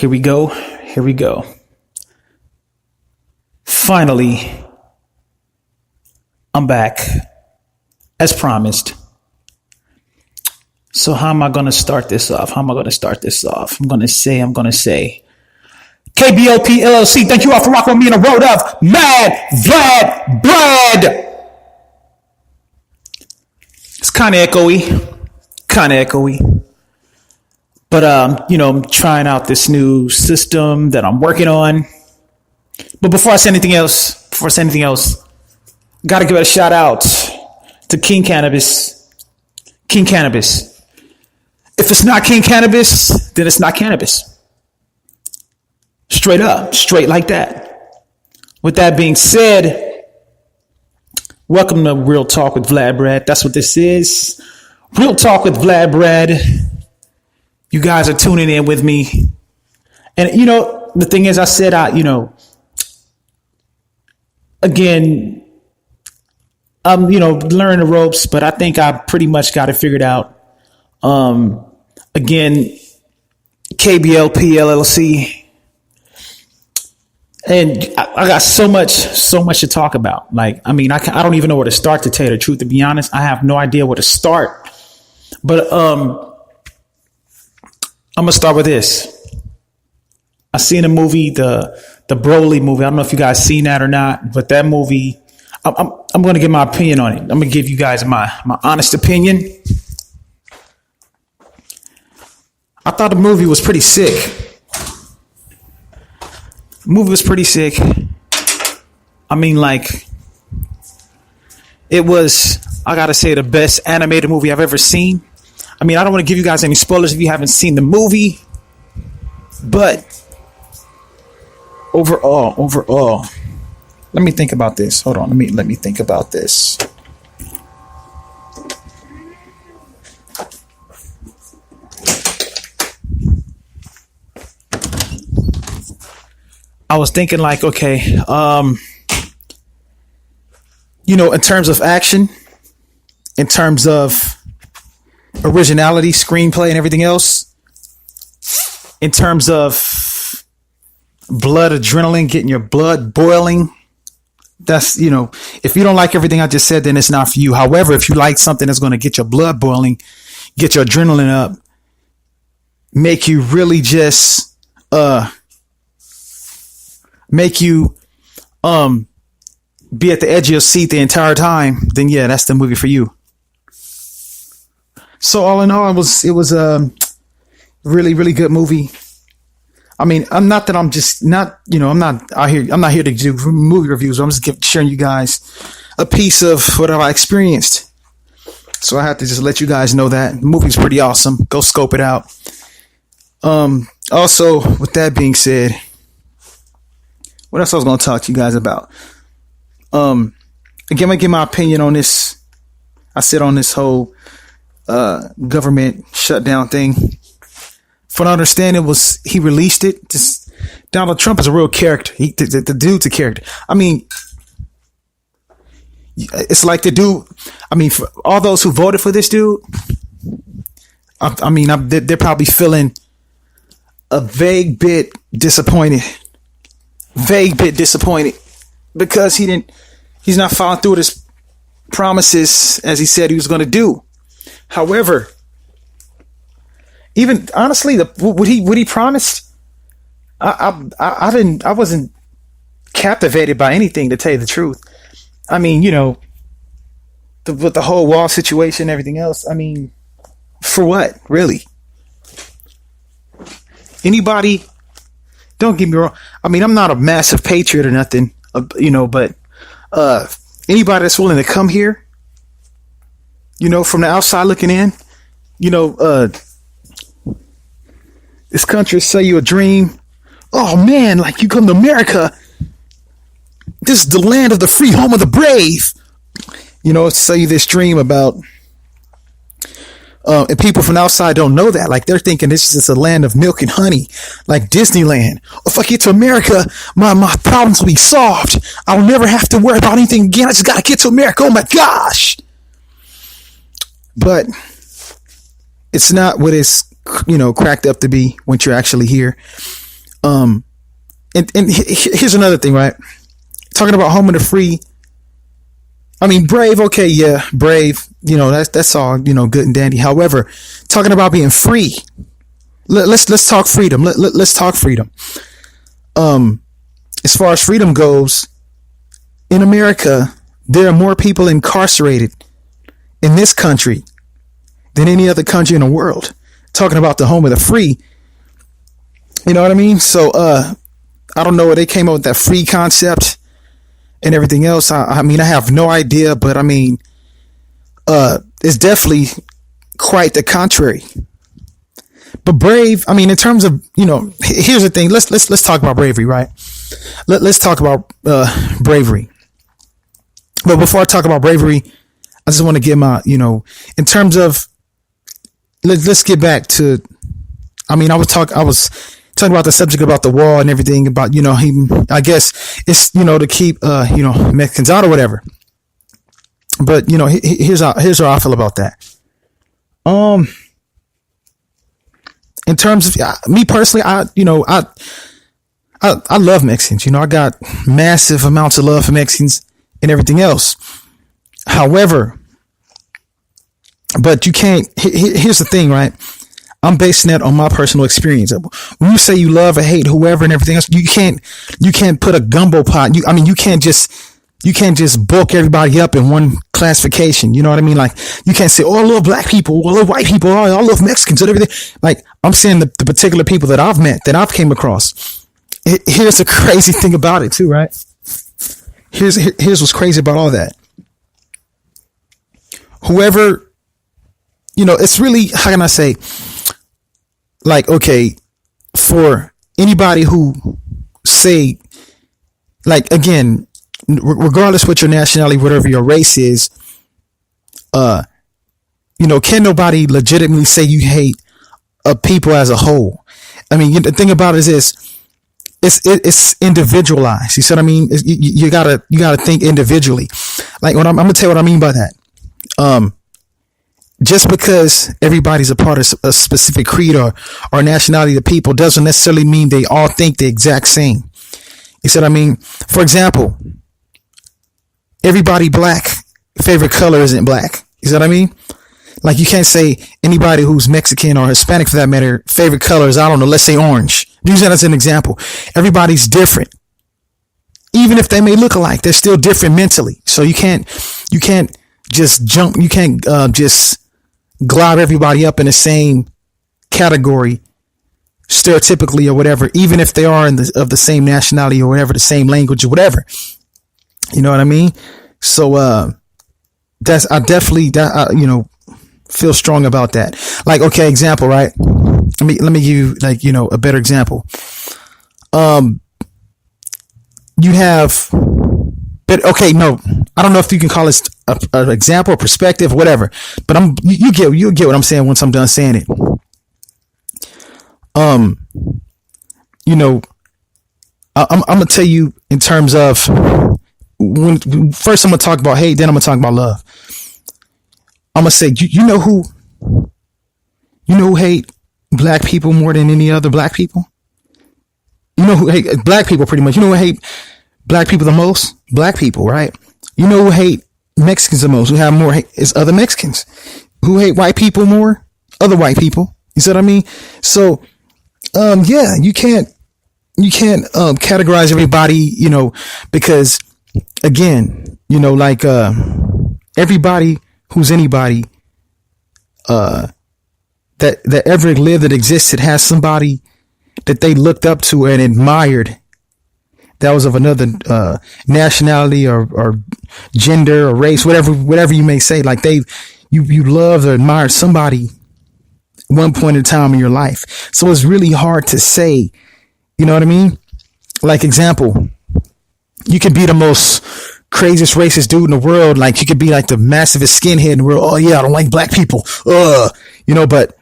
Here we go. Here we go. Finally, I'm back as promised. So how am I going to start this off? I'm going to say, KBLP LLC, thank you all for rocking with me in the road of Mad Vladbrad. It's kind of echoey. But, I'm trying out this new system that I'm working on. But before I say anything else, got to give a shout out to King Cannabis. King Cannabis. If it's not King Cannabis, then it's not cannabis. Straight up, straight like that. With that being said, welcome to Real Talk with Vladbrad. That's what this is. Real Talk with Vladbrad. You guys are tuning in with me. And, the thing is, I said, again, I'm, learning the ropes, but I think I pretty much got it figured out. Again, KBLP LLC. And I got so much to talk about. I don't even know where to start, to tell you the truth. To be honest, I have no idea where to start. But I'm gonna start with this. I seen a movie, the Broly movie. I don't know if you guys seen that or not, but that movie, I'm gonna give my opinion on it. I'm gonna give you guys my honest opinion. I thought the movie was pretty sick. It was, I gotta say, the best animated movie I've ever seen. I don't want to give you guys any spoilers if you haven't seen the movie, but overall, let me think about this. Hold on, let me think about this. I was thinking in terms of action, in terms of originality, screenplay, and everything else, in terms of blood, adrenaline, getting your blood boiling, that's, if you don't like everything I just said, then it's not for you. However, if you like something that's going to get your blood boiling, get your adrenaline up, make you really just, make you be at the edge of your seat the entire time, then yeah, that's the movie for you. So all in all, it was a really, really good movie. I'm not here to do movie reviews. I'm just sharing you guys a piece of whatever I experienced. So I have to just let you guys know that the movie's pretty awesome. Go scope it out. Also, with that being said, what else I was going to talk to you guys about? Again, I'm going to give my opinion on this. I said on this whole government shutdown thing. From what I understand, he released it. Donald Trump is a real character. The dude's a character. It's like the dude. For all those who voted for this dude, they're probably feeling a vague bit disappointed because he's not following through with his promises as he said he was going to do. However, even honestly, what he promised, I wasn't captivated by anything, to tell you the truth. With the whole wall situation and everything else, for what, really? Anybody? Don't get me wrong. I'm not a massive patriot or nothing, but anybody that's willing to come here, from the outside looking in, this country sell you a dream. Oh man, like you come to America. This is the land of the free, home of the brave. Sell you this dream about. And people from outside don't know that. Like they're thinking this is a land of milk and honey, like Disneyland. If I get to America, my problems will be solved. I'll never have to worry about anything again. I just got to get to America. Oh my gosh. But it's not what it's, cracked up to be once you're actually here. And here's another thing, right? Talking about home of the free. I mean, brave. Okay, yeah, brave. That's all. Good and dandy. However, talking about being free. Let's talk freedom. Let's talk freedom. As far as freedom goes, in America, there are more people incarcerated in this country than any other country in the world. Talking about the home of the free. You know what I mean? So, I don't know where they came up with that free concept and everything else. I mean, I have no idea, but I mean, it's definitely quite the contrary. But brave, I mean, in terms of, here's the thing. Let's talk about bravery, right? Let's talk about bravery. But before I talk about bravery, I just want to give my, in terms of, let's get back to, I mean, I was talking about the subject about the wall and everything about, I guess it's, to keep, Mexicans out or whatever. But, here's how I feel about that. In terms of me personally, I love Mexicans. I got massive amounts of love for Mexicans and everything else. However, but you can't, here's the thing, right? I'm basing that on my personal experience. When you say you love or hate whoever and everything else, you can't put a gumbo pot. You can't just bulk everybody up in one classification. You know what I mean? Like, you can't say, oh, I love black people, oh, I love white people, oh, I love Mexicans and everything. Like, I'm saying the particular people that I've met, that I've came across. Here's the crazy thing about it too, right? Here's what's crazy about all that. Whoever, it's really, how can I say, like, okay, for anybody who say, like, again, regardless what your nationality, whatever your race is, can nobody legitimately say you hate a people as a whole? I mean, the thing about it is it's individualized. You see what I mean? You gotta think individually. Like, I'm gonna tell you what I mean by that. Just because everybody's a part of a specific creed or nationality of people doesn't necessarily mean they all think the exact same. You see what I mean? For example, everybody black favorite color isn't black. You see what I mean? Like, you can't say anybody who's Mexican or Hispanic for that matter, favorite color is, I don't know, let's say orange. Use that as an example. Everybody's different. Even if they may look alike, they're still different mentally. So you can't just jump, you can't just glob everybody up in the same category stereotypically or whatever, even if they are of the same nationality or whatever, the same language or whatever. You know what I mean? So I definitely feel strong about that. Like, okay, example, right? Let me give you a better example. You have, but okay, no, I don't know if you can call it an example or perspective, whatever. But you get what I'm saying once I'm done saying it. I'm gonna tell you in terms of first I'm gonna talk about hate, then I'm gonna talk about love. I'm gonna say, you know who hate black people more than any other black people? You know who hate black people pretty much? You know who hate black people the most? Black people, right? You know who hate Mexicans the most? Who have more hate is other Mexicans. Who hate white people more? Other white people. You see what I mean? So, yeah, you can't categorize everybody, because again, like, everybody who's anybody, that ever lived, that existed, has somebody that they looked up to and admired that was of another nationality or gender or race, whatever you may say. Like, you loved or admired somebody one point in time in your life. So it's really hard to say, you know what I mean? Like, example, you could be the most craziest racist dude in the world. Like, you could be like the massivest skinhead in the world. Oh yeah, I don't like black people. But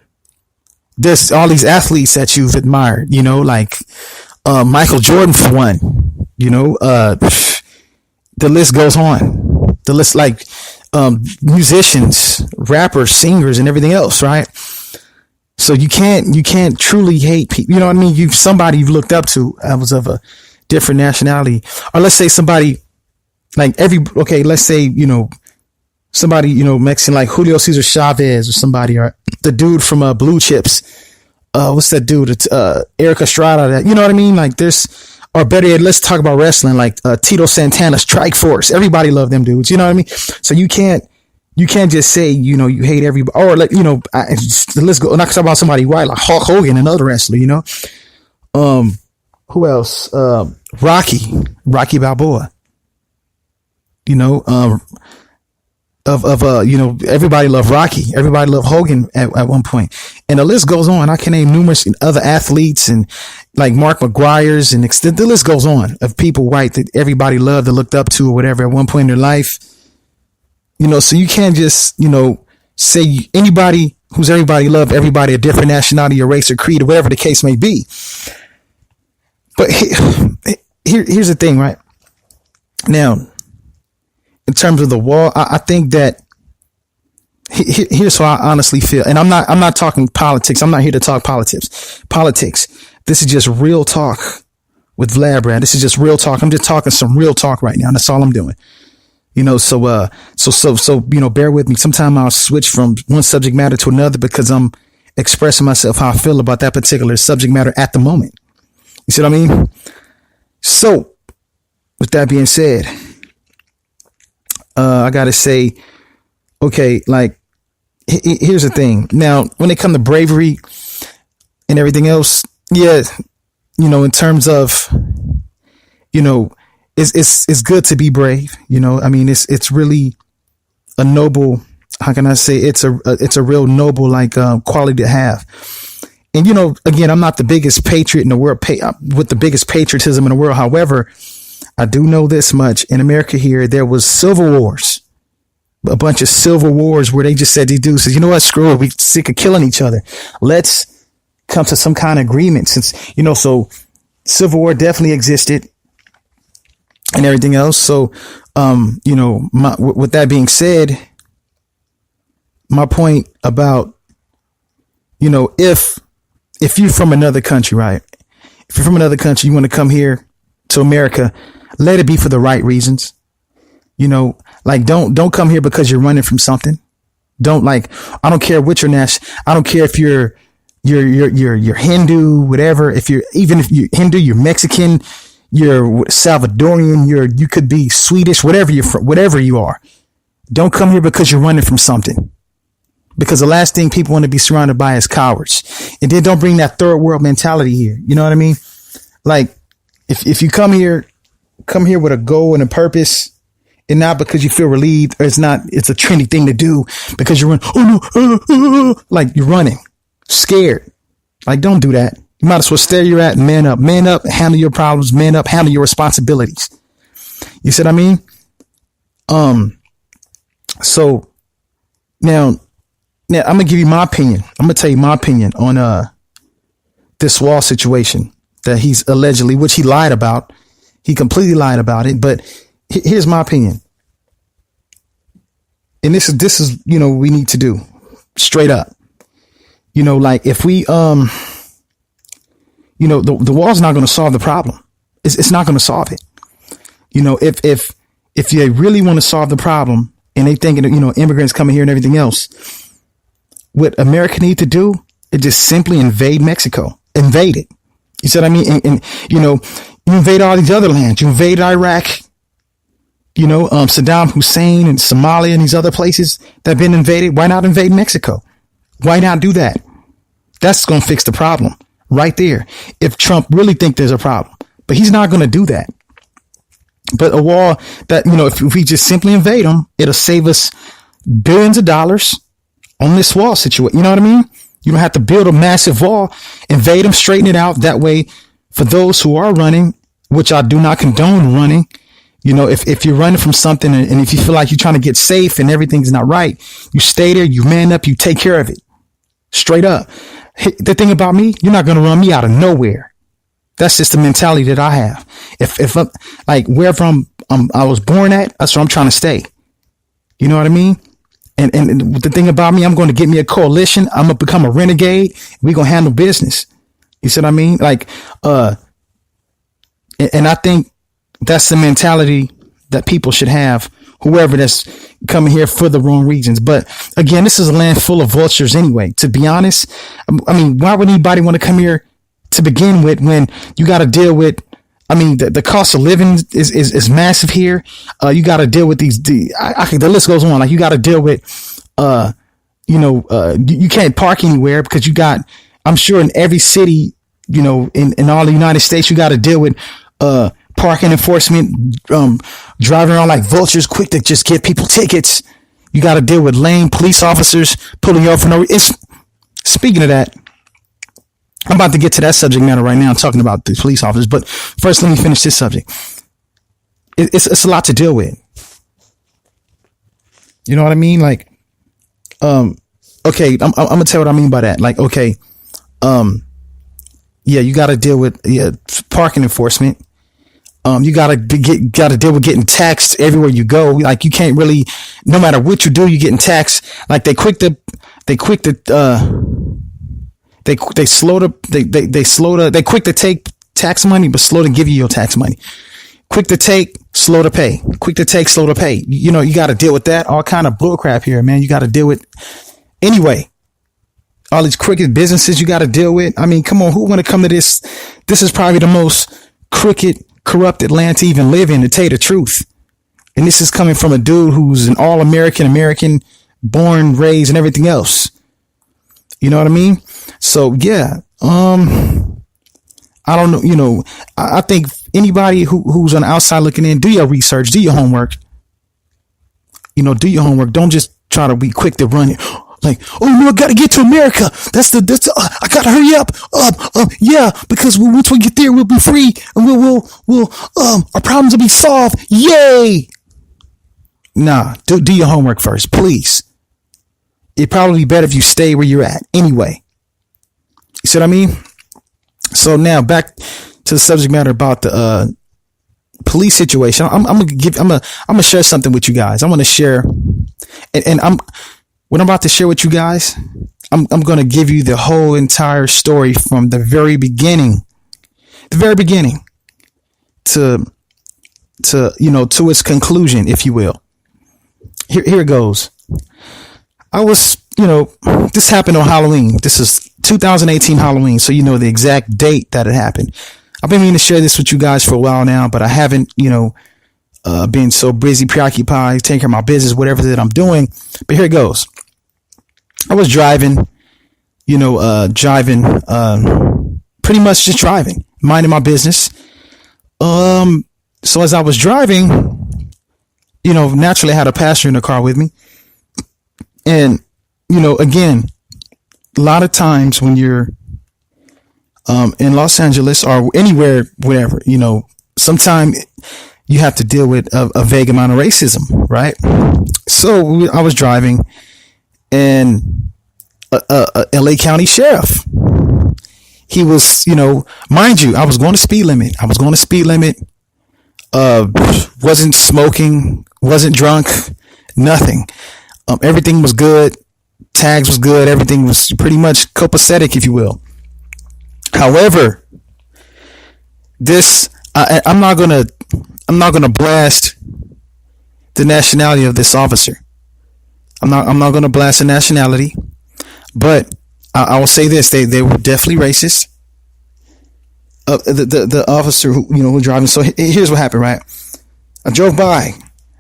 there's all these athletes that you've admired, like Michael Jordan for one, the list goes on. The list, like, musicians, rappers, singers, and everything else, right? So you can't truly hate people. You know what I mean? Somebody you've looked up to was of a different nationality, or let's say somebody like let's say, somebody, Mexican, like Julio Cesar Chavez or somebody, or the dude from Blue Chips. What's that dude? It's Eric Estrada. That, you know what I mean? Like or better yet, let's talk about wrestling, like Tito Santana, Strike Force. Everybody loved them dudes. You know what I mean? So you can't just say, you hate everybody, or like, let's go. I'm not talking about somebody white, like Hulk Hogan, another wrestler, who else? Rocky Balboa, everybody loved Rocky. Everybody loved Hogan at one point. And the list goes on. I can name numerous other athletes, and like Mark McGuire's, and the list goes on of people white that everybody loved, that looked up to, or whatever, at one point in their life. So you can't just, say anybody who's everybody loved everybody, a different nationality or race or creed or whatever the case may be. But here's the thing, right? Now, in terms of the wall, I think that here's how I honestly feel. And I'm not talking politics. I'm not here to talk politics. This is just real talk with Vladbrad. This is just real talk. I'm just talking some real talk right now. That's all I'm doing. So bear with me. Sometime I'll switch from one subject matter to another because I'm expressing myself how I feel about that particular subject matter at the moment. You see what I mean? So with that being said, I gotta say, okay, like, here's the thing. Now, when it comes to bravery and everything else, yeah, in terms of, it's good to be brave. I mean, it's really a noble, how can I say, it's a real noble, like, quality to have. And, again, I'm not the biggest patriot in the world, with the biggest patriotism in the world. However, I do know this much. In America here, there was civil wars, a bunch of civil wars where they just said, these dudes said, you know what, screw it. We're sick of killing each other. Let's come to some kind of agreement, since, so civil war definitely existed and everything else. So, with that being said, my point about, if you're from another country, right? If you're from another country, you want to come here to America, let it be for the right reasons. Like, don't come here because you're running from something. I don't care what your I don't care if you're Hindu, whatever. If you're Hindu, you're Mexican, you're Salvadorian, you could be Swedish, whatever you are. Don't come here because you're running from something. Because the last thing people want to be surrounded by is cowards. And then don't bring that third world mentality here. You know what I mean? Like, if you come here with a goal and a purpose, and not because you feel relieved, or it's a trendy thing to do because you're running, like you're running, scared. Like, don't do that. You might as well stay where you're at and man up, handle your problems, man up, handle your responsibilities. You see what I mean? So now I'm going to give you my opinion. I'm going to tell you my opinion on, this wall situation that he's allegedly, which he lied about. He completely lied about it, but here's my opinion. And this is, we need to do straight up, like if we, the wall's not going to solve the problem. It's not going to solve it. If you really want to solve the problem and they thinking, immigrants coming here and everything else, what America need to do is just simply invade Mexico, invade it. You see what I mean? And you invade all these other lands. You invade Iraq, Saddam Hussein and Somalia and these other places that have been invaded. Why not invade Mexico? Why not do that? That's going to fix the problem right there. If Trump really think there's a problem, but he's not going to do that. But a wall that, if we just simply invade them, it'll save us billions of dollars on this wall situation. You know what I mean? You don't have to build a massive wall, invade them, straighten it out. That way, for those who are running, which I do not condone running, if you're running from something and if you feel like you're trying to get safe and everything's not right, you stay there, you man up, you take care of it. Straight up. The thing about me, you're not going to run me out of nowhere. That's just the mentality that I have. If I'm, like, wherever I was born at, that's where I'm trying to stay. You know what I mean? And the thing about me, I'm going to get me a coalition. I'm going to become a renegade. We're going to handle business. You see what I mean? Like, and I think that's the mentality that people should have, whoever that's coming here for the wrong reasons. But again, this is a land full of vultures anyway, to be honest. I mean, why would anybody want to come here to begin with when you got to deal with, I mean, the cost of living is massive here. You got to deal with the list goes on. Like, you got to deal with, you can't park anywhere because you got, I'm sure in every city, in all the United States, you got to deal with, parking enforcement, driving around like vultures, quick to just get people tickets. You got to deal with lame police officers pulling you over for no reason. Speaking of that, I'm about to get to that subject matter right now, talking about the police officers. But first, let me finish this subject. It's a lot to deal with. You know what I mean? Like, okay, I'm gonna tell you what I mean by that. Like, okay, yeah, you got to deal with parking enforcement. You gotta deal with getting taxed everywhere you go. Like, you can't really, no matter what you do, you're getting taxed. Like, they quick to take tax money, but slow to give you your tax money. Quick to take, slow to pay. Quick to take, slow to pay. You got to deal with that. All kind of bullcrap here, man. You got to deal with anyway. All these crooked businesses you got to deal with. I mean, come on, who want to come to this? This is probably the most crooked, corrupted land to even live in, to tell you the truth. And this is coming from a dude who's an American, born, raised, and everything else. You know what I mean? So yeah, I don't know. I think anybody who's on the outside looking in, do your research, do your homework. Do your homework. Don't just try to be quick to run it. Like, oh no, I gotta get to America. I gotta hurry up. Yeah, because once we get there, we'll be free and we'll our problems will be solved. Yay! Nah, do your homework first, please. It'd probably be better if you stay where you're at anyway. You see what I mean? So now back to the subject matter about the police situation. I'm gonna share something with you guys. I want to share, and what I'm about to share with you guys, I'm going to give you the whole entire story from the very beginning to its conclusion, if you will. Here it goes. I was, this happened on Halloween. This is 2018 Halloween. So the exact date that it happened. I've been meaning to share this with you guys for a while now, but I haven't, been so busy, preoccupied, taking care of my business, whatever that I'm doing. But here it goes. I was driving, pretty much just driving, minding my business. So as I was driving, naturally I had a passenger in the car with me. And, again, a lot of times when you're, in Los Angeles or anywhere, wherever, sometimes you have to deal with a vague amount of racism, right? So I was driving, and a LA County sheriff, he was, mind you, I was going to speed limit. Wasn't smoking, wasn't drunk, nothing. Everything was good. Tags was good. Everything was pretty much copacetic, if you will. However, I'm not gonna blast the nationality of this officer. I'm not gonna blast the nationality, but I will say this: they were definitely racist. The officer who was driving. So here's what happened. Right, I drove by.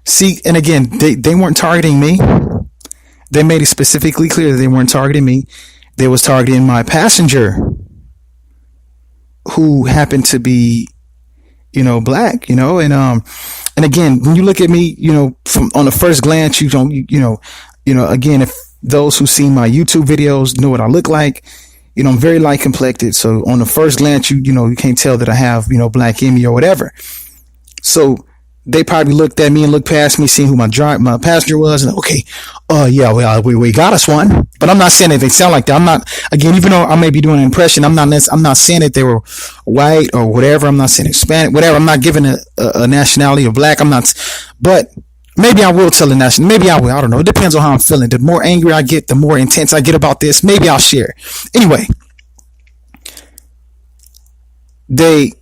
See, and again, they weren't targeting me. They made it specifically clear that they weren't targeting me. They was targeting my passenger, who happened to be, black, and again, when you look at me, from on the first glance, again, if those who see my YouTube videos know what I look like, I'm very light complected. So on the first glance, you can't tell that I have, black in me or whatever. So they probably looked at me and looked past me, seeing who my passenger was, and okay, yeah, well, we got us one. But I'm not saying that they sound like that. I'm not, again, even though I may be doing an impression, I'm not saying that they were white or whatever. I'm not saying Hispanic, whatever. I'm not giving a nationality of black. I'm not, but Maybe I will tell the national. Maybe I will. I don't know. It depends on how I'm feeling. The more angry I get, the more intense I get about this. Maybe I'll share. Anyway, they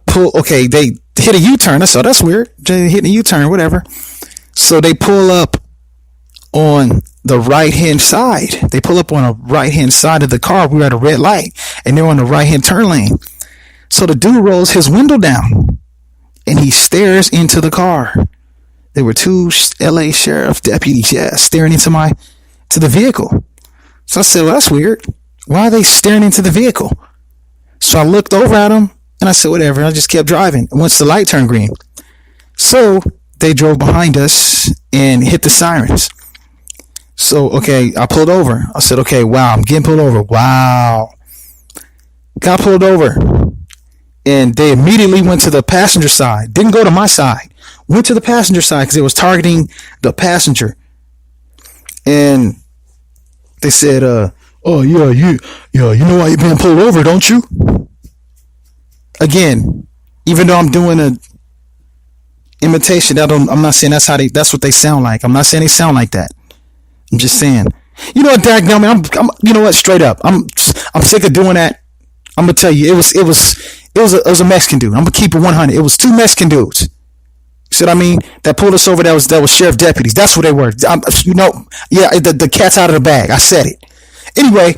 pull. Okay, they hit a U-turn. I saw that's weird. They hit a U-turn, whatever. So they pull up on the right-hand side. They pull up on a right-hand side of the car. We were at a red light, and they're on the right-hand turn lane. So the dude rolls his window down, and he stares into the car. There were two LA sheriff deputies, staring into the vehicle. So I said, well, that's weird. Why are they staring into the vehicle? So I looked over at them, and I said, whatever. And I just kept driving. Once the light turned green. So they drove behind us and hit the sirens. So, okay, I pulled over. I said, okay, wow, I'm getting pulled over. Wow. Got pulled over. And they immediately went to the passenger side. Didn't go to my side. Went to the passenger side because it was targeting the passenger. And they said, oh, yeah, you know why you're being pulled over, don't you? Again, even though I'm doing a imitation, I'm not saying that's what they sound like. I'm not saying they sound like that. I'm just saying, you know what, dadgummit, I'm you know what, straight up, I'm sick of doing that. I'm gonna tell you, it was a Mexican dude. I'm gonna keep it 100. It was two Mexican dudes. You see what I mean? That pulled us over. That was sheriff deputies. That's what they were. The cat's out of the bag. I said it. Anyway,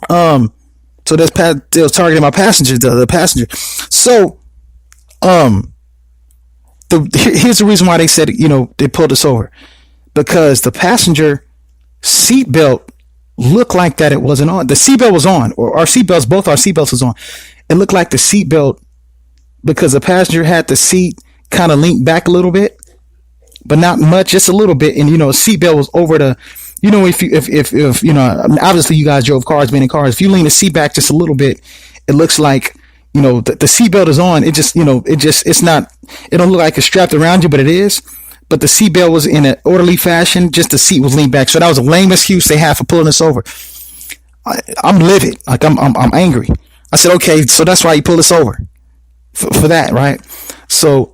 so they was targeting my passenger, the passenger. So, here's the reason why they said, they pulled us over, because the passenger seatbelt looked like that it wasn't on. The seatbelt was on, or both our seatbelts was on. It looked like the seatbelt, because the passenger had the seat kind of leaned back a little bit, but not much, just a little bit. And the seatbelt was over the, if obviously you guys drove cars, been in cars. If you lean the seat back just a little bit, it looks like the seatbelt is on. It just it's not. It don't look like it's strapped around you, but it is. But the seatbelt was in an orderly fashion. Just the seat was leaned back. So that was a lame excuse they had for pulling us over. I'm livid. Like I'm angry. I said, okay, so that's why you pulled us over for that, right? So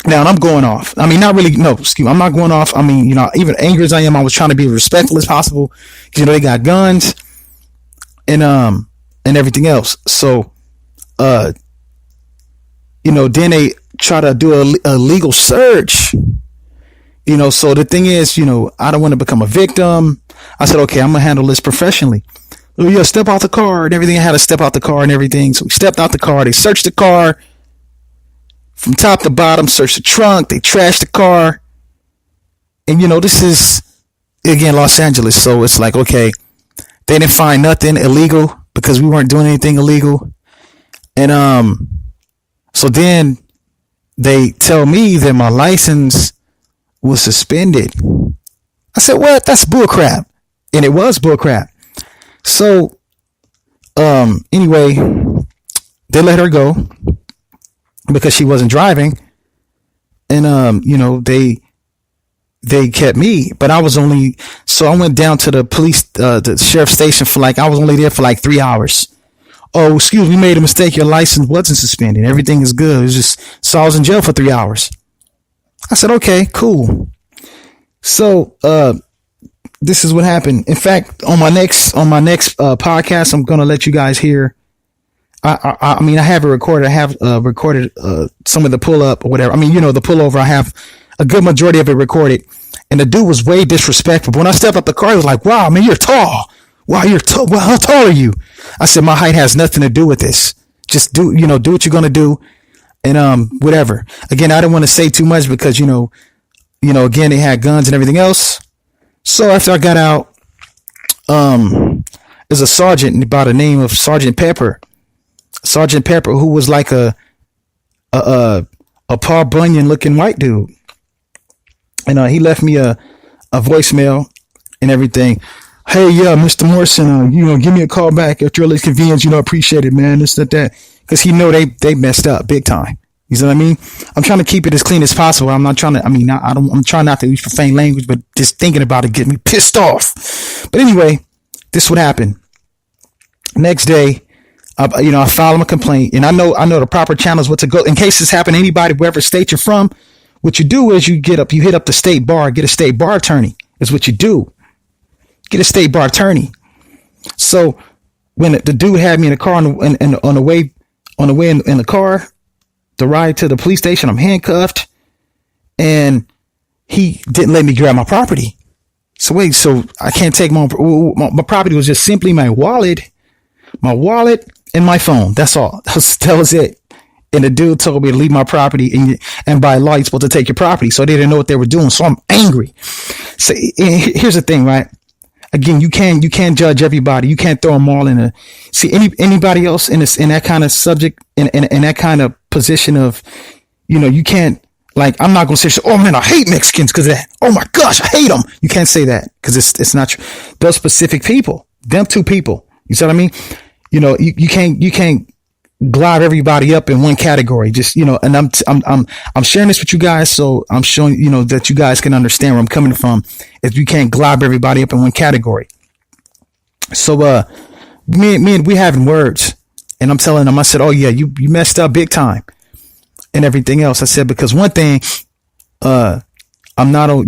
now I'm going off. I mean, not really. No, excuse me. I'm not going off. I mean, even angry as I am, I was trying to be as respectful as possible, because they got guns and everything else. So then they try to do a legal search. So the thing is, I don't want to become a victim. I said, okay, I'm gonna handle this professionally. Oh yeah, step out the car and everything. I had to step out the car and everything. So we stepped out the car. They searched the car from top to bottom, searched the trunk. They trashed the car. And this is, again, Los Angeles. So it's like, okay, they didn't find nothing illegal because we weren't doing anything illegal. And so then they tell me that my license was suspended. I said, what? That's bullcrap. And it was bullcrap. So anyway, they let her go because she wasn't driving. And they kept me, but I was only, so I went down to the police, the sheriff's station I was only there for 3 hours. Oh, excuse me, we made a mistake. Your license wasn't suspended. Everything is good. It was just, so I was in jail for 3 hours. I said, okay, cool. So, this is what happened. In fact, on my next podcast, I'm going to let you guys hear. I mean, I have it recorded. I have recorded some of the pull up or whatever. I mean, the pullover. I have a good majority of it recorded. And the dude was way disrespectful. But when I stepped up the car, he was like, wow, man, you're tall. Wow, you're tall. Well, how tall are you? I said, my height has nothing to do with this. Just do what you're going to do. And whatever. Again, I didn't want to say too much because, again, they had guns and everything else. So after I got out, there's a sergeant by the name of Sergeant Pepper, who was like a Paul Bunyan looking white dude. And he left me a voicemail and everything. Hey, yeah, Mr. Morrison, give me a call back at your earliest convenience. Appreciate it, man. This, that. Because he know they messed up big time. You know what I mean? I'm trying to keep it as clean as possible. I'm not trying to, I'm trying not to use profane language, but just thinking about it getting me pissed off. But anyway, this would happen. Next day, I file him a complaint, and I know the proper channels what to go in case this happened to anybody, wherever state you're from, what you do is you hit up the state bar, get a state bar attorney is what you do. Get a state bar attorney. So when the dude had me in the car on the way in the car, the ride to the police station, I'm handcuffed, and he didn't let me grab my property. So I can't take my property was just simply my wallet, and my phone. That's all. That was it. And the dude told me to leave my property, and by law, you're supposed to take your property. So they didn't know what they were doing. So I'm angry. So here's the thing, right? Again, you can't judge everybody. You can't throw them all in anybody else in that kind of subject, in that kind of position of, you can't, like, I'm not going to say, oh man, I hate Mexicans because of that. Oh my gosh, I hate them. You can't say that because it's not true. Those specific people, them two people, you see what I mean? You can't glob everybody up in one category. Just, and I'm sharing this with you guys. So I'm showing, that you guys can understand where I'm coming from. If you can't glob everybody up in one category. So, we having words, and I'm telling them, I said, oh yeah, you messed up big time and everything else. I said, because one thing, I'm not, I'm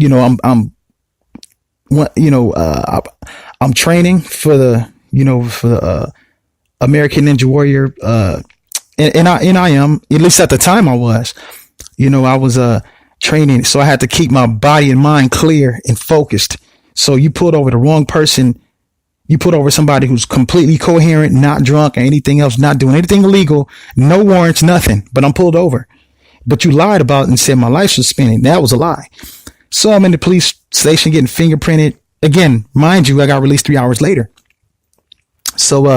training for the American Ninja Warrior, and I am, at least at the time I was training. So I had to keep my body and mind clear and focused. So you pulled over the wrong person. You put over somebody who's completely coherent, not drunk or anything else, not doing anything illegal, no warrants, nothing, but I'm pulled over. But you lied about it and said my life was spinning. That was a lie. So I'm in the police station getting fingerprinted. Again, mind you, I got released 3 hours later. So,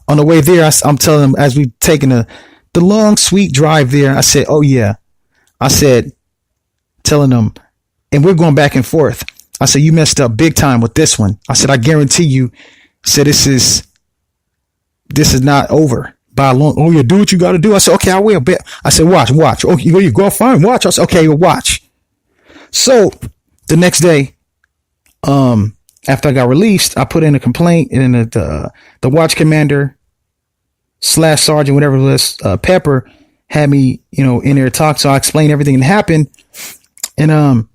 on the way there, I'm telling them, as we taking the long, sweet drive there, I said, oh yeah. I said, telling them, and we're going back and forth. I said, you messed up big time with this one. I said, I guarantee you. I said, this is not over by a long. Oh, you do what you got to do. I said, okay, I will. Bet. I said, watch. Oh, you go fine. Watch. I said, okay, well, watch. So the next day, after I got released, I put in a complaint, and then the watch commander / sergeant, whatever it was, Pepper, had me, in there talk. So I explained everything that happened. And,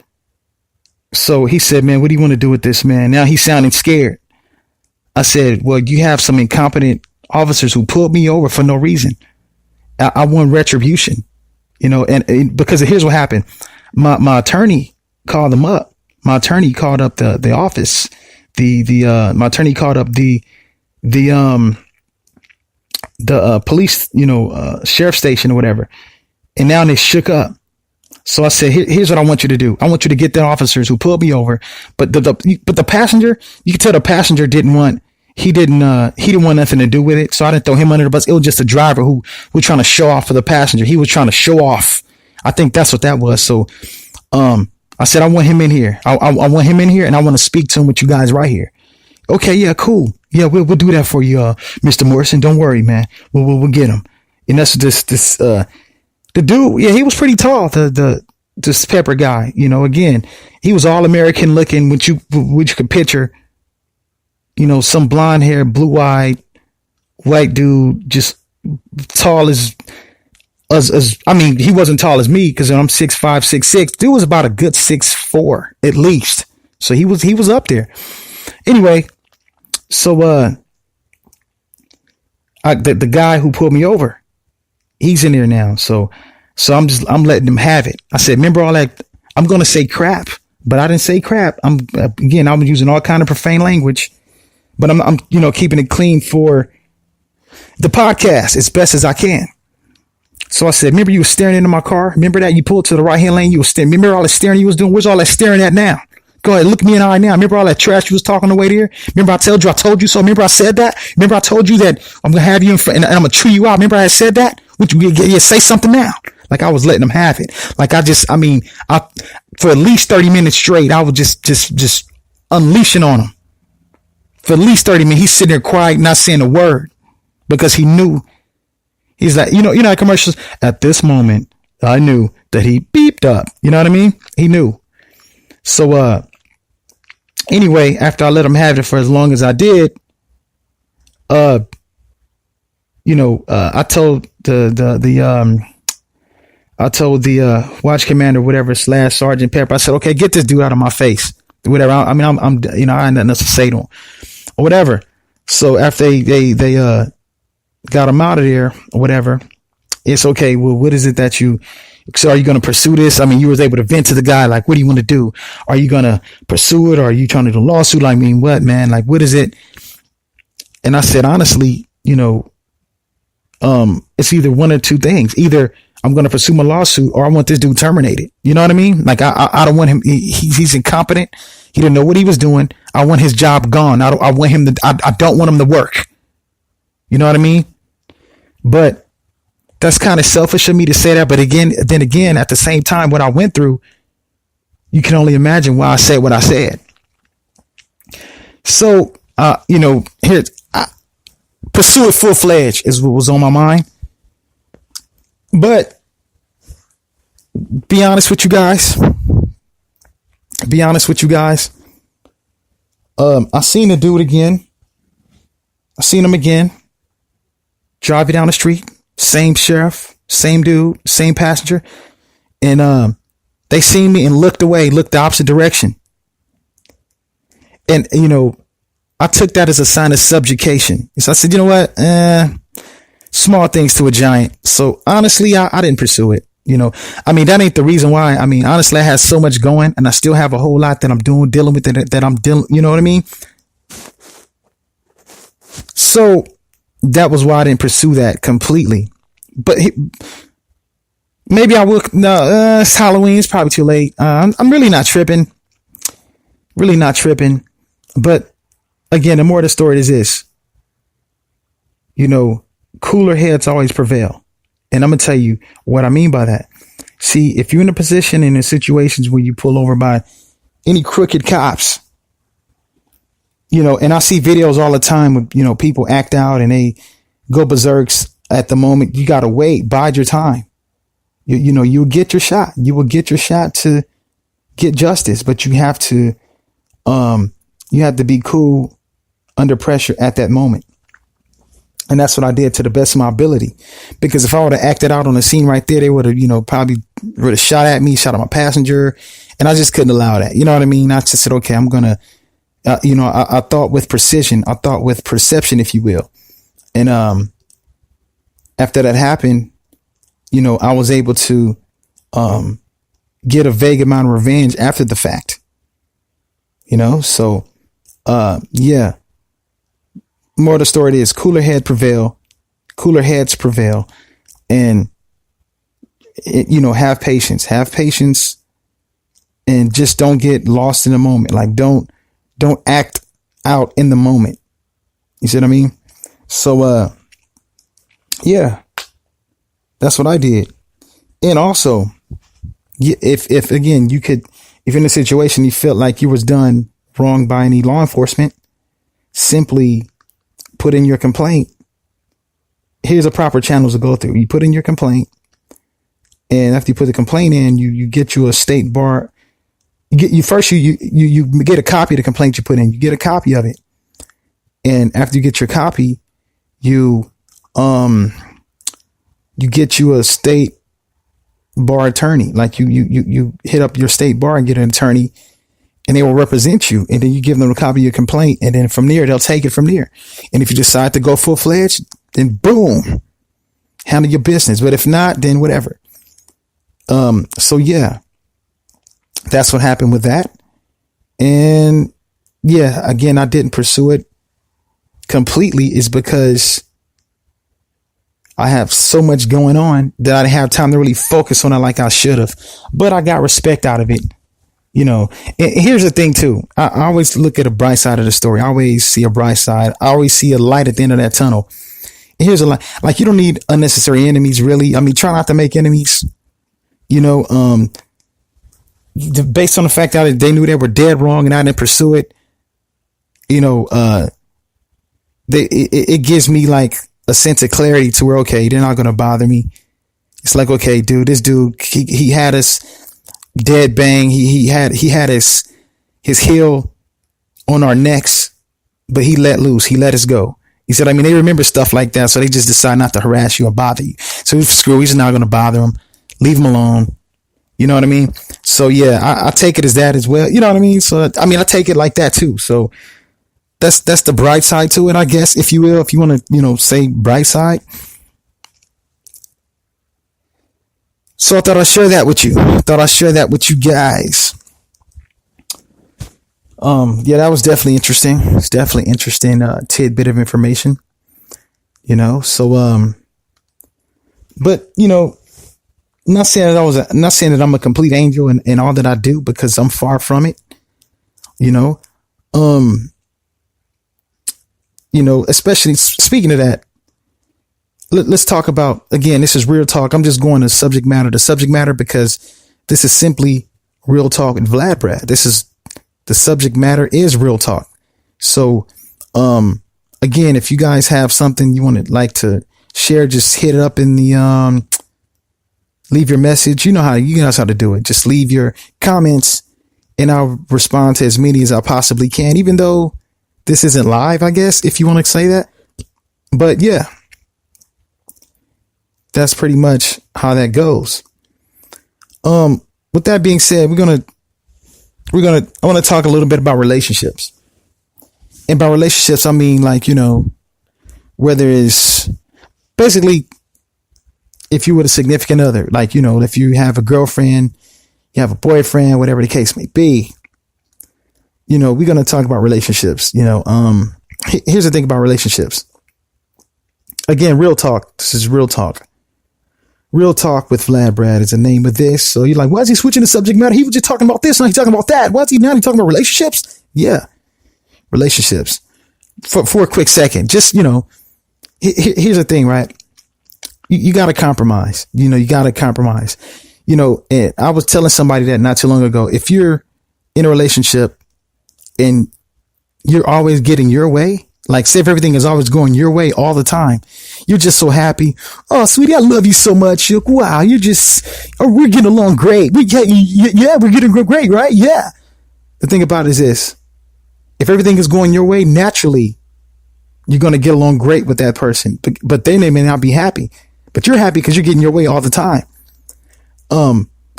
so he said, man, what do you want to do with this, man? Now he's sounding scared. I said, well, you have some incompetent officers who pulled me over for no reason. I want retribution, and because here's what happened. My attorney called them up. My attorney called up the office. My attorney called up the police, sheriff station or whatever. And now they shook up. So I said, here's what I want you to do. I want you to get the officers who pulled me over. But the passenger, you can tell the passenger didn't want nothing to do with it. So I didn't throw him under the bus. It was just a driver who was trying to show off for the passenger. He was trying to show off. I think that's what that was. So, I said, I want him in here. I want him in here, and I want to speak to him with you guys right here. Okay. Yeah, cool. Yeah, we'll do that for you, Mr. Morrison. Don't worry, man. We'll get him. And that's the dude. Yeah, he was pretty tall. This Pepper guy, again, he was all American looking, which you could picture, some blonde hair, blue eyed, white dude, just tall as I mean, he wasn't tall as me because I'm 6'5", 6'6". Dude was about a good 6'4" at least. So he was up there. Anyway, so the guy who pulled me over, he's in there now. So I'm letting him have it. I said, remember all that? I'm gonna say crap, but I didn't say crap. I'm using all kind of profane language, but I'm keeping it clean for the podcast as best as I can. So I said, remember you were staring into my car? Remember that you pulled to the right hand lane? You were staring. Remember all the staring you was doing? Where's all that staring at now? Go ahead, look me in the eye now. Remember all that trash you was talking the way there? Remember I told you so? Remember I said that? Remember I told you that I'm going to have you in front and I'm going to chew you out? Remember I said that? Would you say something now? Like I was letting them have it. Like for at least 30 minutes straight, I was just unleashing on him. For at least 30 minutes, he's sitting there quiet, not saying a word because he knew. He's like, commercials. At this moment, I knew that he beeped up. You know what I mean? He knew. So, anyway, after I let him have it for as long as I did, I told I told the watch commander, whatever, slash Sergeant Pepper, I said, okay, get this dude out of my face. Whatever. I mean, I'm you know, I had nothing else to say to him or whatever. So after they got him out of there or whatever, it's okay. Well, what is it that so are you going to pursue this? I mean, you was able to vent to the guy. Like, what do you want to do? Are you going to pursue it? Or are you trying to do a lawsuit? Like, I mean, what, man? Like, what is it? And I said, honestly, you know, it's either one or two things. Either I'm going to pursue my lawsuit or I want this dude terminated. You know what I mean? Like, I don't want him. He's incompetent. He didn't know what he was doing. I want his job gone. I want him to, I don't want him to work. You know what I mean? But that's kind of selfish of me to say that. But then again, at the same time, what I went through, you can only imagine why I said what I said. So, you know, pursue it full fledged is what was on my mind. But be honest with you guys. I seen the dude again. I seen him again. Driving down the street. Same sheriff, same dude, same passenger. And they seen me and looked away, looked the opposite direction. And, you know, I took that as a sign of subjugation. So I said, you know what? Small things to a giant. So honestly, I didn't pursue it. You know, I mean, that ain't the reason why. I mean, honestly, I had so much going and I still have a whole lot that I'm dealing with that I'm dealing, you know what I mean? So that was why I didn't pursue that completely. But maybe I will. No, it's Halloween. It's probably too late. I'm really not tripping. But again, the more of the story is this. You know, cooler heads always prevail. And I'm going to tell you what I mean by that. See, if you're in a position and in situations where you pull over by any crooked cops, you know, and I see videos all the time with, you know, people act out and they go berserks at the moment. You got to wait, bide your time. You know, you'll get your shot. You will get your shot to get justice, but you have to be cool under pressure at that moment. And that's what I did to the best of my ability, because if I would have acted out on the scene right there, they would have, you know, probably would have shot at me, shot at my passenger. And I just couldn't allow that. You know what I mean? I just said, okay, I'm going to, you know, I thought with precision. I thought with perception, if you will. And after that happened, you know, I was able to get a vague amount of revenge after the fact. You know, so yeah. More of the story is cooler heads prevail, and you know, have patience, and just don't get lost in the moment. Like don't act out in the moment. You see what I mean? So, yeah, that's what I did. And also, if again, if in a situation you felt like you was done wrong by any law enforcement, simply put in your complaint. Here's a proper channel to go through. You put in your complaint, and after you put the complaint in, you get you a state bar. You get a copy of the complaint you put in. You get a copy of it, and after you get your copy, you get you a state bar attorney. Like you hit up your state bar and get an attorney, and they will represent you. And then you give them a copy of your complaint. And then from there, they'll take it from there. And if you decide to go full fledged, then boom, handle your business. But if not, then whatever. So yeah, that's what happened with that. And yeah, again, I didn't pursue it completely is because I have so much going on that I didn't have time to really focus on it like I should have. But I got respect out of it. You know, and here's the thing too. I always look at a bright side of the story. I always see a bright side. I always see a light at the end of that tunnel. And here's a light. Like, you don't need unnecessary enemies, really. I mean, try not to make enemies, you know, based on the fact that they knew they were dead wrong and I didn't pursue it. You know, it gives me like a sense of clarity to where, okay, they're not going to bother me. It's like, okay, dude, this dude, he had us dead bang. He had his heel on our necks, but he let loose. He let us go. He said, I mean, they remember stuff like that. So they just decide not to harass you or bother you. So screw, he's not going to bother him. leave them alone. You know what I mean? So yeah, I take it as that as well. You know what I mean? So I mean, I take it like that too. So that's the bright side to it, I guess, if you will, if you want to, say bright side. So I thought I'd share that with you. Guys. Yeah, that was definitely interesting. It's definitely interesting tidbit of information. So but not saying that I'm a complete angel in all that I do, because I'm far from it. Especially speaking of that, let's talk about, again, this is real talk. I'm just going to subject matter because this is simply real talk and Vladbrad. The subject matter is real talk. So, again, if you guys have something you want to like to share, just hit it up in the, leave your message. You know how to do it. Just leave your comments and I'll respond to as many as I possibly can, even though this isn't live, I guess, if you want to say that. But yeah, that's pretty much how that goes. With that being said, I want to talk a little bit about relationships. And by relationships, I mean, like, whether it's basically, if you were a significant other, like, if you have a girlfriend, you have a boyfriend, whatever the case may be, we're going to talk about relationships. Here's the thing about relationships. Again, real talk. This is real talk. Real talk with Vladbrad is the name of this. So you're like, why is he switching the subject matter? He was just talking about this. Now he's talking about that. Why is he now talking about relationships? Yeah. Relationships. For a quick second, just, here's the thing, right? You got to compromise. You got to compromise. And I was telling somebody that not too long ago. If you're in a relationship and you're always getting your way, like, say if everything is always going your way all the time, you're just so happy. Oh, sweetie, I love you so much. Wow, we're getting along great. We're getting great, right? Yeah. The thing about it is this: if everything is going your way, naturally, you're going to get along great with that person. But they may not be happy. But you're happy because you're getting your way all the time.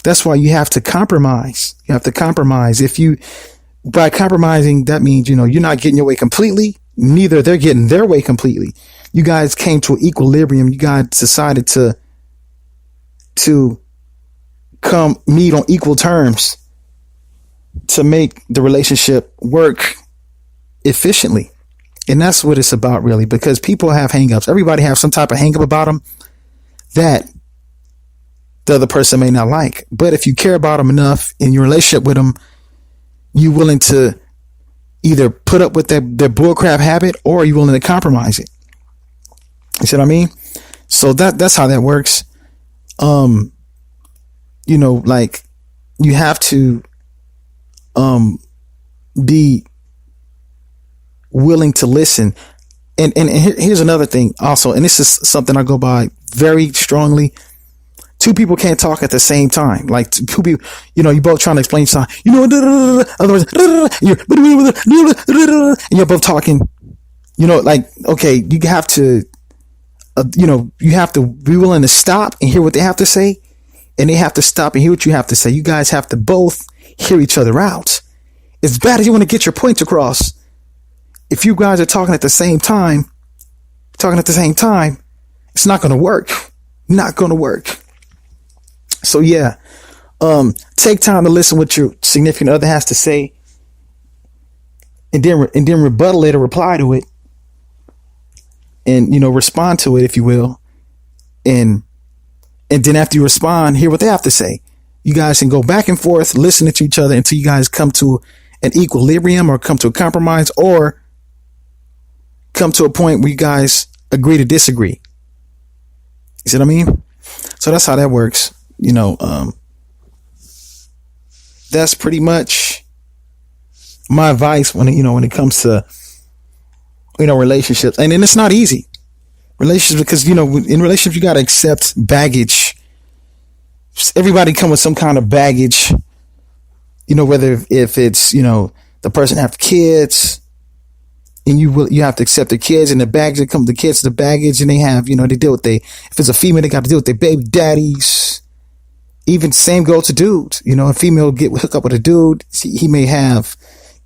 That's why you have to compromise. You have to compromise. By compromising, that means, you're not getting your way completely. Neither they're getting their way completely. You guys came to an equilibrium. You guys decided to come meet on equal terms to make the relationship work efficiently. And that's what it's about, really, because people have hangups. Everybody has some type of hangup about them that the other person may not like. But if you care about them enough in your relationship with them, you're willing to either put up with their bullcrap habit, or you're willing to compromise it. You see what I mean? So that's how that works. Like, you have to be willing to listen. And here's another thing also, and this is something I go by very strongly. Two people can't talk at the same time. Like, two people, you're both trying to explain something, otherwise, and you're both talking, like, okay, you have to, you have to be willing to stop and hear what they have to say. And they have to stop and hear what you have to say. You guys have to both hear each other out. As bad as you want to get your point across, if you guys are talking at the same time, it's not going to work. Not going to work. So yeah, take time to listen what your significant other has to say, and then rebuttal it or reply to it, and respond to it, if you will, and then after you respond, hear what they have to say. You guys can go back and forth, listening to each other until you guys come to an equilibrium, or come to a compromise, or come to a point where you guys agree to disagree. You see what I mean? So that's how that works. That's pretty much my advice when it comes to, relationships. And then it's not easy. Relationships, because, in relationships, you got to accept baggage. Everybody come with some kind of baggage, whether if it's, the person have kids, and you have to accept the kids and the baggage that come with the kids, the baggage, and they have, they deal with if it's a female, they got to deal with their baby daddies. even same goes to dudes. You know, a female get hook up with a dude. He may have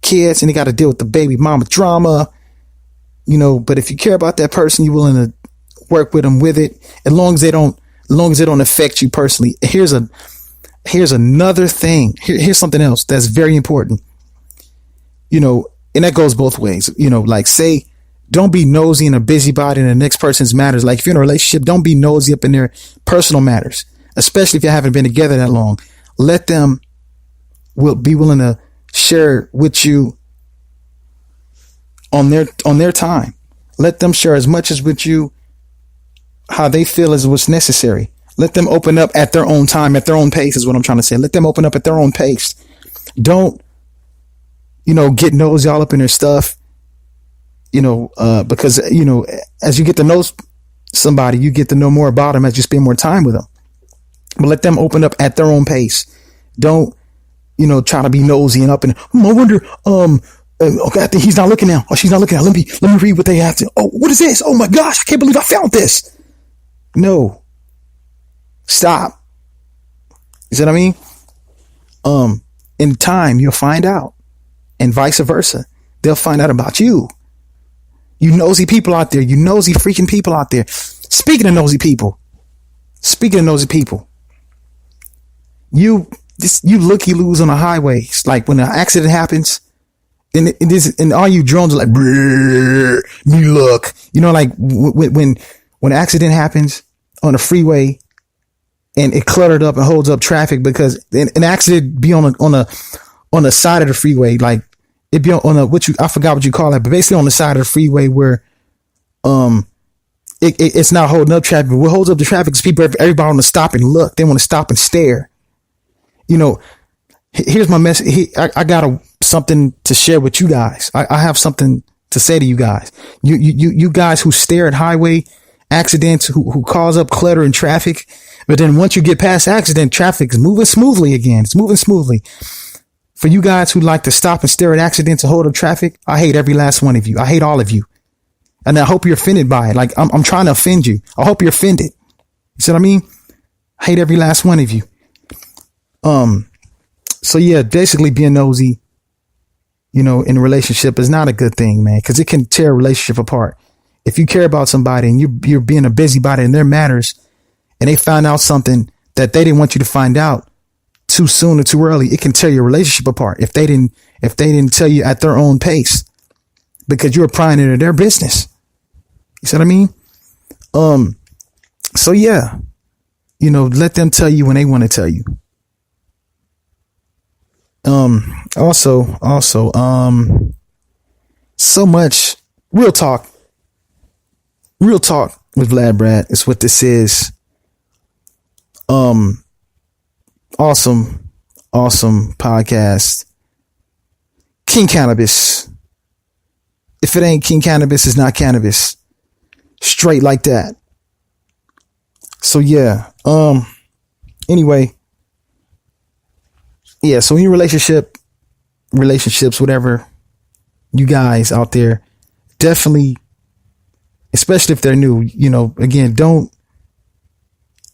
kids and he got to deal with the baby mama drama, you know, but if you care about that person, you're willing to work with them with it. As long as they don't affect you personally. Here's another thing. Here's something else that's very important, you know, and that goes both ways. You know, like say, don't be nosy and a busybody in the next person's matters. Like if you're in a relationship, don't be nosy up in their personal matters, especially if you haven't been together that long. Let them be willing to share with you on their time. Let them share as much as with you how they feel is what's necessary. Let them open up at their own time, at their own pace is what I'm trying to say. Let them open up at their own pace. Don't, you know, get nosy all up in their stuff, you know, because, you know, as you get to know somebody, you get to know more about them as you spend more time with them. But let them open up at their own pace. Don't, you know, try to be nosy and up and, I wonder, okay, I think he's not looking now. Oh, she's not looking now. Let me read what they have to. Oh, what is this? Oh my gosh, I can't believe I found this. No. Stop. You see what I mean? In time, you'll find out. And vice versa. They'll find out about you. You nosy people out there. You nosy freaking people out there. Speaking of nosy people. You looky-loos on the highways. Like when an accident happens, and all you drones are like, me look. You know, like when an accident happens on a freeway and it cluttered up and holds up traffic because an accident be on the side of the freeway, like it be on I forgot what you call it, but basically on the side of the freeway where it's not holding up traffic. But what holds up the traffic is everybody want to stop and look. They want to stop and stare. You know, here's my message. I got something to share with you guys. I have something to say to you guys. You guys who stare at highway accidents, who cause up clutter in traffic. But then once you get past accident, traffic is moving smoothly again. It's moving smoothly. For you guys who like to stop and stare at accidents and hold up traffic, I hate every last one of you. I hate all of you. And I hope you're offended by it. Like I'm trying to offend you. I hope you're offended. You see what I mean? I hate every last one of you. So yeah, basically being nosy, you know, in a relationship is not a good thing, man, because it can tear a relationship apart. If you care about somebody and you're being a busybody in their matters and they found out something that they didn't want you to find out too soon or too early, it can tear your relationship apart if they didn't tell you at their own pace because you're prying into their business. You see what I mean? So yeah, you know, let them tell you when they want to tell you. Also, so much real talk with Vladbrad is what this is. Awesome podcast. King Cannabis. If it ain't King Cannabis, it's not cannabis. Straight like that. So yeah. Anyway. Yeah, so in your relationships, whatever, you guys out there, definitely, especially if they're new, you know, again, don't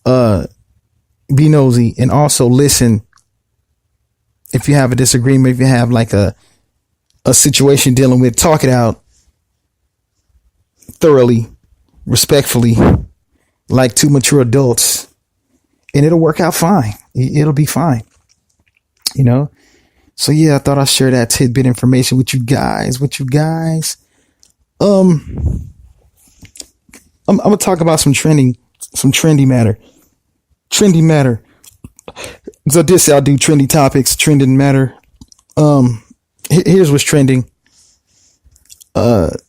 be nosy, and also listen if you have a disagreement, if you have like a situation dealing with, talk it out thoroughly, respectfully, like two mature adults, and it'll work out fine. It'll be fine. You know, so yeah, I thought I'd share that tidbit information with you guys. I'm gonna talk about some trendy matter. So this, I'll do trendy topics, trending matter. Here's what's trending. The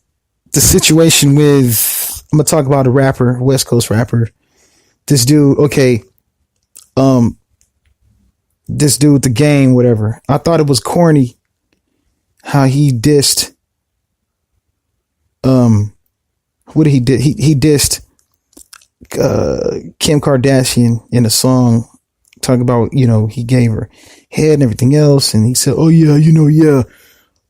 situation with, I'm gonna talk about a rapper, West Coast rapper. This dude, okay. This dude, The Game, whatever. I thought it was corny how he dissed. What did he did? He dissed Kim Kardashian in a song, talking about, you know, he gave her head and everything else, and he said, "Oh yeah, you know, yeah,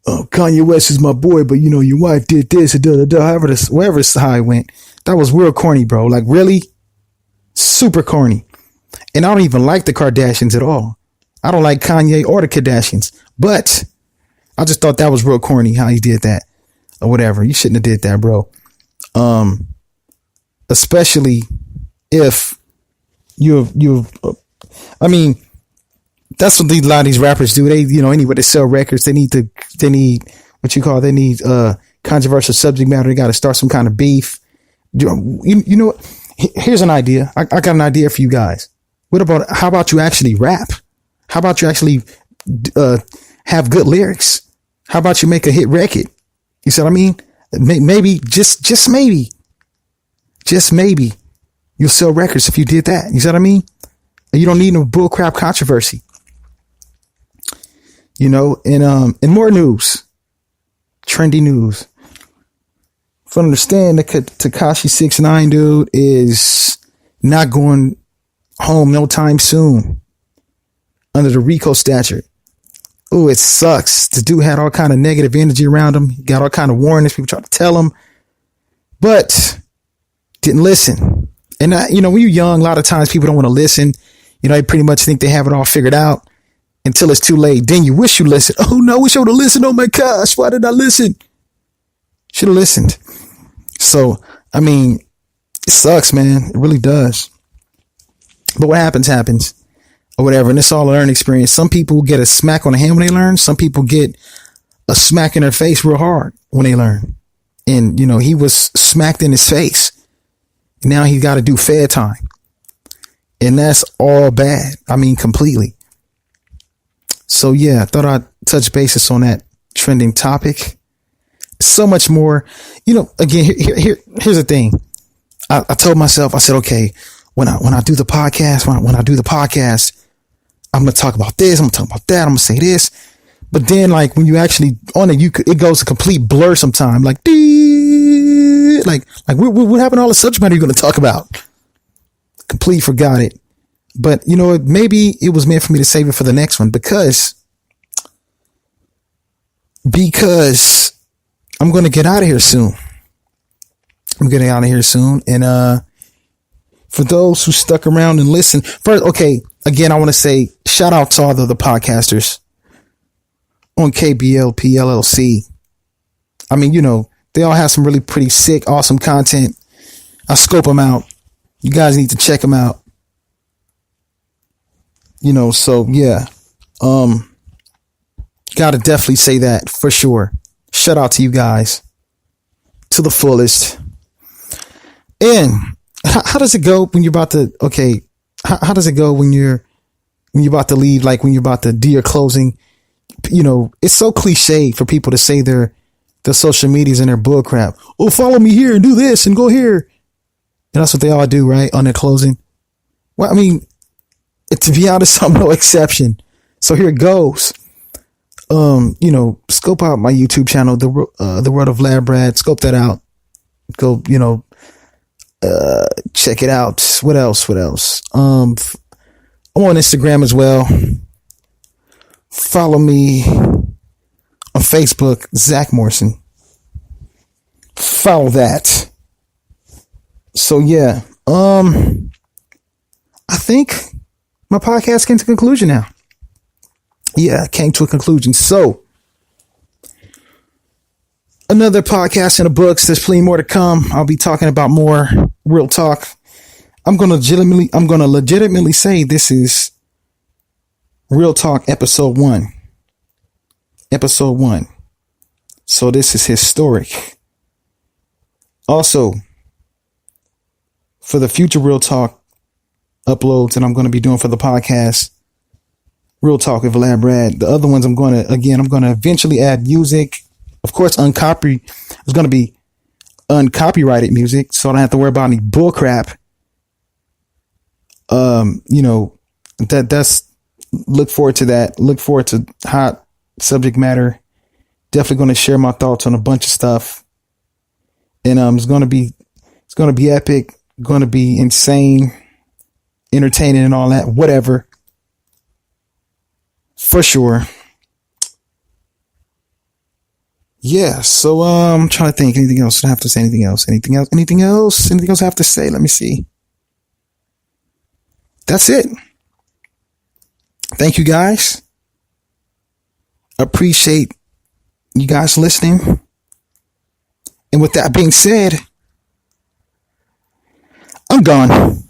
Kanye West is my boy, but you know, your wife did this, and however this, wherever this how it went." That was real corny, bro. Like really, super corny. And I don't even like the Kardashians at all. I don't like Kanye or the Kardashians. But I just thought that was real corny how he did that or whatever. You shouldn't have did that, bro. Especially if I mean, that's what a lot of these rappers do. They, anyway, they sell records. They need controversial subject matter. They got to start some kind of beef. You know what? Here's an idea. I got an idea for you guys. How about you actually rap? How about you actually have good lyrics? How about you make a hit record? You see what I mean? Maybe, just maybe you'll sell records if you did that. You see what I mean? You don't need no bullcrap controversy. And more news, trendy news. If I understand, the Tekashi 6ix9ine dude is not going home no time soon under the RICO statute. Oh, it sucks. The dude had all kind of negative energy around him. He got all kind of warnings. People tried to tell him, but didn't listen. And when you're young, a lot of times people don't want to listen. They pretty much think they have it all figured out until it's too late. Then you wish you listened. Oh no, I wish I would have listened. Oh my gosh, why did I listen? Should have listened. So, it sucks, man. It really does. But what happens or whatever. And it's all a learning experience. Some people get a smack on the hand when they learn. Some people get a smack in their face real hard when they learn. And, he was smacked in his face. Now he's got to do fair time. And that's all bad. Completely. So yeah, I thought I'd touch basis on that trending topic. So much more, again, here's the thing. I told myself, I said, okay, when I do the podcast, when I do the podcast, I'm going to talk about this. I'm going to talk about that. I'm going to say this. But then when you actually on it, it goes a complete blur sometime. What happened to all the subject matter you're going to talk about? Completely forgot it. But maybe it was meant for me to save it for the next one because I'm going to get out of here soon. And, for those who stuck around and listened first, okay, again, I want to say shout out to all the podcasters on KBLP LLC. They all have some really pretty sick, awesome content. I scope them out. You guys need to check them out. So yeah, gotta definitely say that for sure. Shout out to you guys to the fullest. And how does it go when you're about to, how does it go when you're about to leave? Like when you're about to do your closing, it's so cliche for people to say their social medias and their bull crap. Oh, follow me here and do this and go here. And that's what they all do, right? On their closing. Well, to be honest, I'm no exception. So here it goes. Scope out my YouTube channel, the World of Vladbrad. Scope that out. Go, check it out. What else? I'm on Instagram as well. Follow me on Facebook, Zach Morrison. Follow that. So yeah, I think my podcast came to a conclusion now. Yeah, came to a conclusion. So another podcast in the books. There's plenty more to come. I'll be talking about more real talk. I'm gonna legitimately say this is Real Talk episode 1. Episode 1. So this is historic. Also, for the future Real Talk uploads that I'm going to be doing for the podcast, Real Talk with Vladbrad. The other ones I'm going to eventually add music. Of course, it's going to be uncopyrighted music, so I don't have to worry about any bullcrap. That's look forward to that. Look forward to hot subject matter. Definitely going to share my thoughts on a bunch of stuff. And it's going to be epic, going to be insane, entertaining and all that, whatever. For sure. Yeah, so I'm trying to think anything else. I have to say anything else. Anything else I have to say? Let me see. that's it. Thank you guys. Appreciate you guys listening. And with that being said, I'm gone.